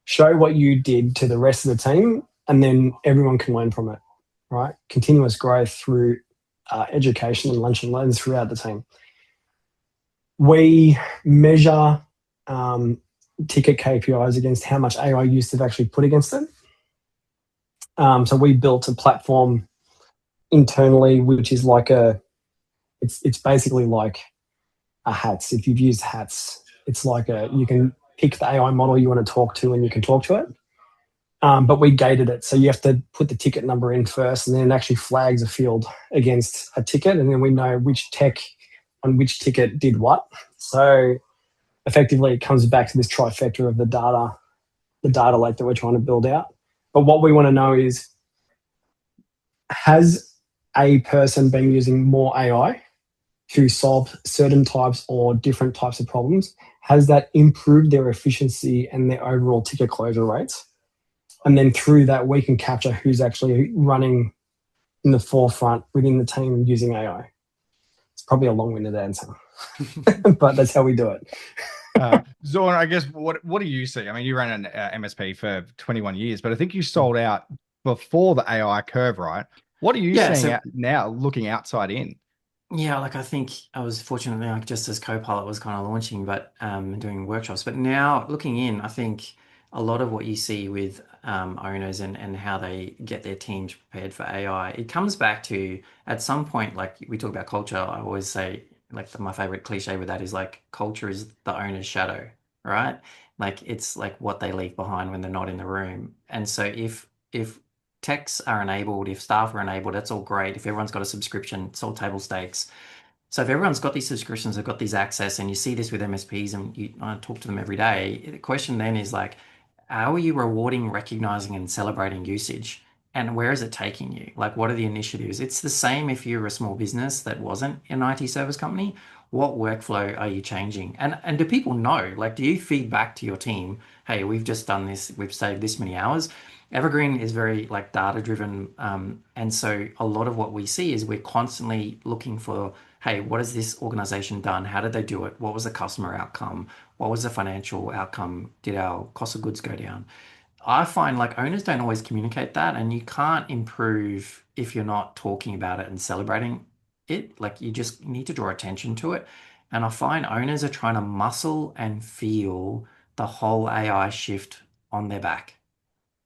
Show what you did to the rest of the team, and then everyone can learn from it, right? Continuous growth through education and lunch and learns throughout the team. We measure ticket KPIs against how much AI use they've actually put against it. So we built a platform internally, which is like it's basically like a Hats. If you've used Hats, it's like you can pick the AI model you want to talk to and you can talk to it. But we gated it. So you have to put the ticket number in first, and then it actually flags a field against a ticket. And then we know which tech on which ticket did what. So effectively, it comes back to this trifecta of the data the data lake that we're trying to build out. But what we want to know is, has a person been using more AI to solve certain types or different types of problems? Has that improved their efficiency and their overall ticket closure rates? And then through that, we can capture who's actually running in the forefront within the team using AI. It's probably a long-winded answer, but that's how we do it. Zorn, I guess, what do you see? I mean, you ran an MSP for 21 years, but I think you sold out before the AI curve, right? What are you seeing now, looking outside in? Yeah, like I think I was fortunately like just as Copilot was kind of launching, but doing workshops. But now looking in, I think a lot of what you see with owners and how they get their teams prepared for AI, it comes back to at some point, like we talk about culture, I always say like my favorite cliche with that is like culture is the owner's shadow, right? Like it's like what they leave behind when they're not in the room. And so if techs are enabled, if staff are enabled, that's all great. If everyone's got a subscription, it's all table stakes. So if everyone's got these subscriptions, they've got these access, and you see this with MSPs, and I talk to them every day. The question then is like, how are you rewarding, recognizing, and celebrating usage? And where is it taking you? Like, what are the initiatives? It's the same if you're a small business that wasn't an IT service company. What workflow are you changing? And do people know? Like, do you feed back to your team, hey, we've just done this, we've saved this many hours? Evergreen is very like data driven, and so a lot of what we see is we're constantly looking for, hey, what has this organization done? How did they do it? What was the customer outcome? What was the financial outcome? Did our cost of goods go down? I find like owners don't always communicate that, and you can't improve if you're not talking about it and celebrating it. Like you just need to draw attention to it. And I find owners are trying to muscle and feel the whole AI shift on their back.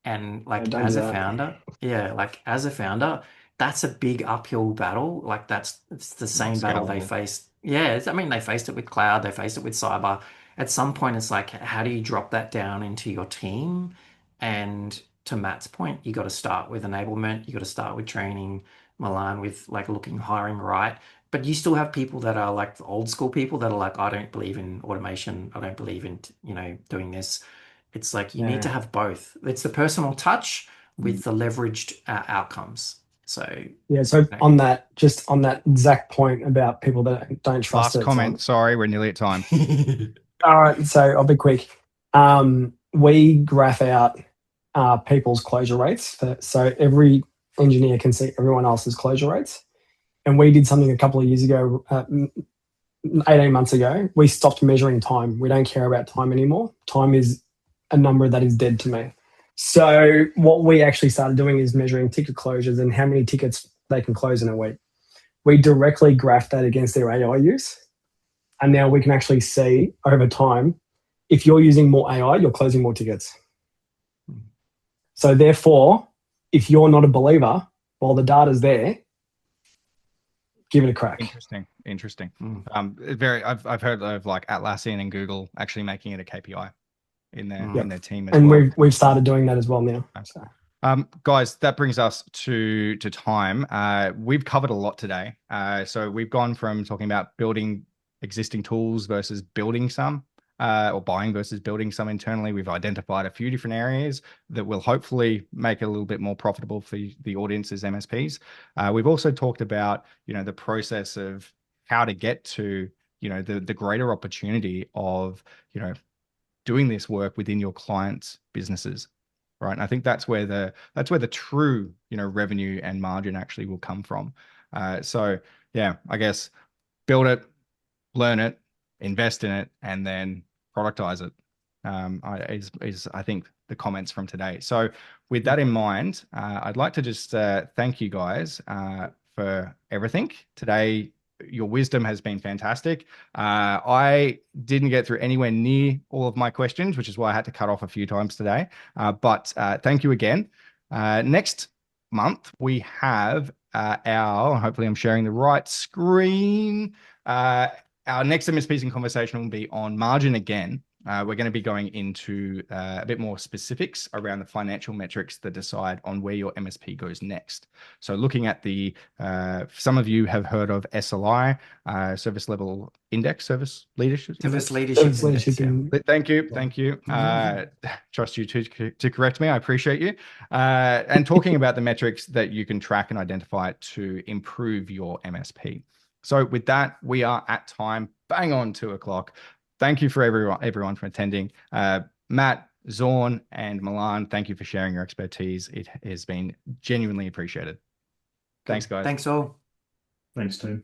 And Yeah, like don't do as a that. founder, yeah, like as a founder, that's a big uphill battle. Like it's the Not same battle they scalable. faced. Yeah, I mean, they faced it with cloud, they faced it with cyber. At some point, it's like, how do you drop that down into your team? And to Matt's point, you got to start with enablement, you got to start with training, Milan with like looking, hiring right. But you still have people that are like the old school people that are like, I don't believe in automation. I don't believe in, doing this. It's like you need to Yeah. have both. It's the personal touch with the leveraged outcomes. So, Yeah. So on that, just on that exact point about people that don't trust Last it. comment. Sorry, we're nearly at time. All right. So I'll be quick. We graph out people's closure rates. So every engineer can see everyone else's closure rates. And we did something a couple of years ago, 18 months ago. We stopped measuring time. We don't care about time anymore. Time is a number that is dead to me. So what we actually started doing is measuring ticket closures and how many tickets they can close in a week. We directly graph that against their AI use. And now we can actually see over time, if you're using more AI, you're closing more tickets. So therefore, if you're not a believer, while the data's there, give it a crack. Interesting. I've heard of like Atlassian and Google actually making it a KPI in their team as and well. we've started doing that as well now. So. Guys, that brings us to time. We've covered a lot today. So we've gone from talking about building existing tools versus building some, or buying versus building some internally. We've identified a few different areas that will hopefully make it a little bit more profitable for the audience's MSPs. We've also talked about, the process of how to get to, the greater opportunity of, doing this work within your clients' businesses. Right. And I think that's where the true, revenue and margin actually will come from. So yeah, I guess build it, learn it, invest in it, and then productize it. Is I think the comments from today. So with that in mind, I'd like to just thank you guys for everything today. Your wisdom has been fantastic. I didn't get through anywhere near all of my questions, which is why I had to cut off a few times today. But thank you again. Next month, we have hopefully I'm sharing the right screen. Our next MSPs in conversation will be on margin again. we're going to be going into a bit more specifics around the financial metrics that decide on where your MSP goes next. So looking at some of you have heard of SLI, Service Level Index, Service Leadership Service Index. Leadership Index, yeah. Thank you. Thank you. Trust you to correct me. I appreciate you. And talking about the metrics that you can track and identify to improve your MSP. So with that, we are at time, bang on 2 o'clock. Thank you for everyone for attending. Matt, Zorn, and Milan, thank you for sharing your expertise. It has been genuinely appreciated. Thanks, guys. Thanks all. Thanks, team.